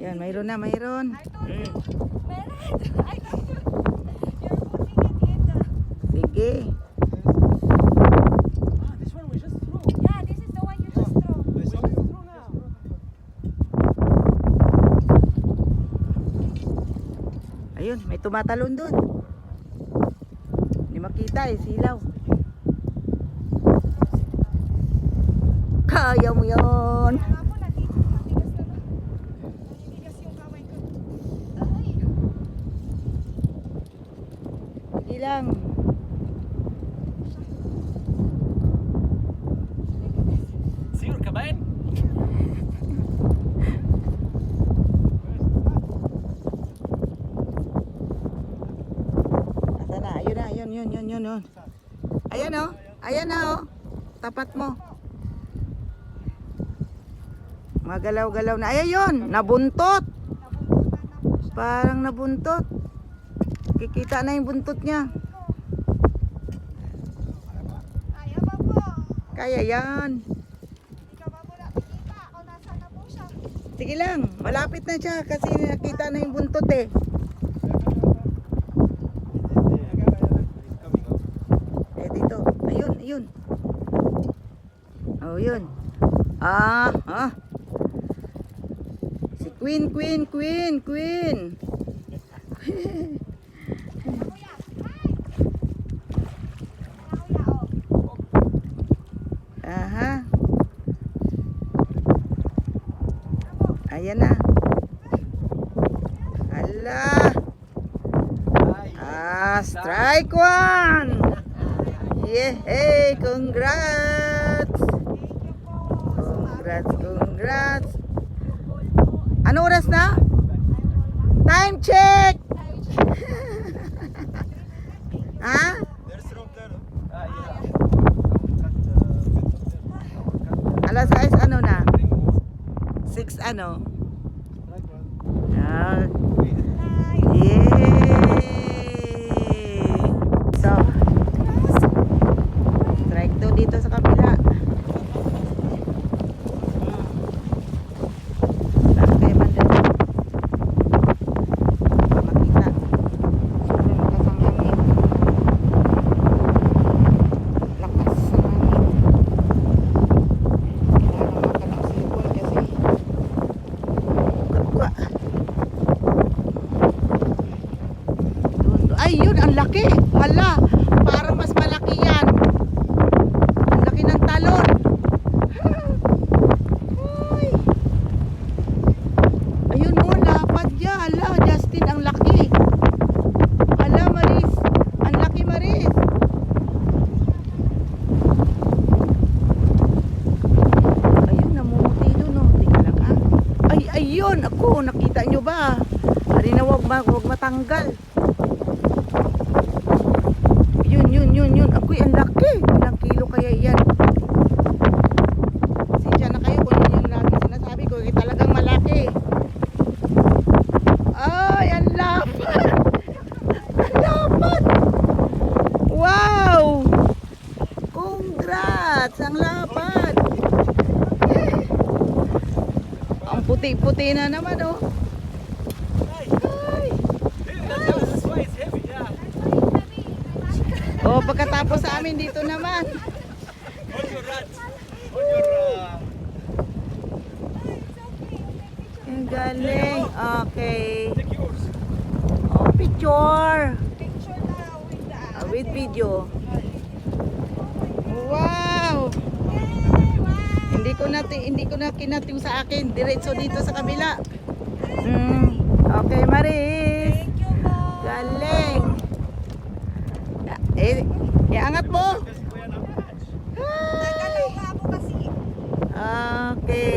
Yan, mayroon na, mayroon. I told you. Meron. I told you. You're putting it in the... Sige. This one we just threw. Yeah, this is the one you just throw. We just threw now. Ayun, may tumatalon doon. Hindi makita eh, silaw. Kaya mo yan. Kaya ako, natigas na ba? Natigas yung kamay ko. Ay. Hindi lang. Sure كمان. Asa na? Ayun na, yun. Ayan o. Ayan na o. Tapat mo. Magalaw-galaw na. Ayan yun. Nabuntot. Parang nabuntot. Kikita na yung buntot niya. Kaya ba po? Kaya yan. Hindi ka ba po nakikita kung nasaan na po siya? Sige lang. Malapit na siya kasi nakita na yung buntot eh. Eh dito. Ayun. Oh, yun. Si Queen. Kuya, ay! Kuya, oh. Aha. Ayan na. Hala. Strike one. Yehey, congrats. Congrats. Ano oras na? Time check. Ha? There's room there. Alas 6 ano na? 6 ano? Ah, yay! So, strike 2 dito sa kabila. Saan kayo man dyan? Makita. Sobrang lakas ang hangin. Lakas ang hangin. Kailangan makalaksibol kasi gagwa. Ay, yun, ang laki. Hala, parang mas malaki yan. Ang laki ng talon. Ay. Ayun mo, lapad niya. Hala, Justin, ang laki. Hala, Maris. Ang laki, Maris. Ayun, namumuti doon, oh. Tingnan lang, ah. Ay, ayun, ako, nakita nyo ba? Ari na, wag matanggal. Yun. Ako'y ang laki. Ilang kilo kaya yan? Pasensya na kayo kung yun yung lagi sinasabi ko. Talagang malaki. Ay, ang lapad. Ang lapad. Wow. Congrats. Ang lapad. Ang puti-puti na naman, oh. That's why it's heavy. Yeah. Oh, pagkatapos sa amin dito naman. On your rats. On your. Ang galing. Okay. Take yours. Oh, picture. Picture now with the... With video. Wow. Hindi ko na kinating sa akin. Diretso dito sa kabila. Okay, Maris. Thank you po. Galing. Iangat mo. Nagalaw nga po kasi. Okay.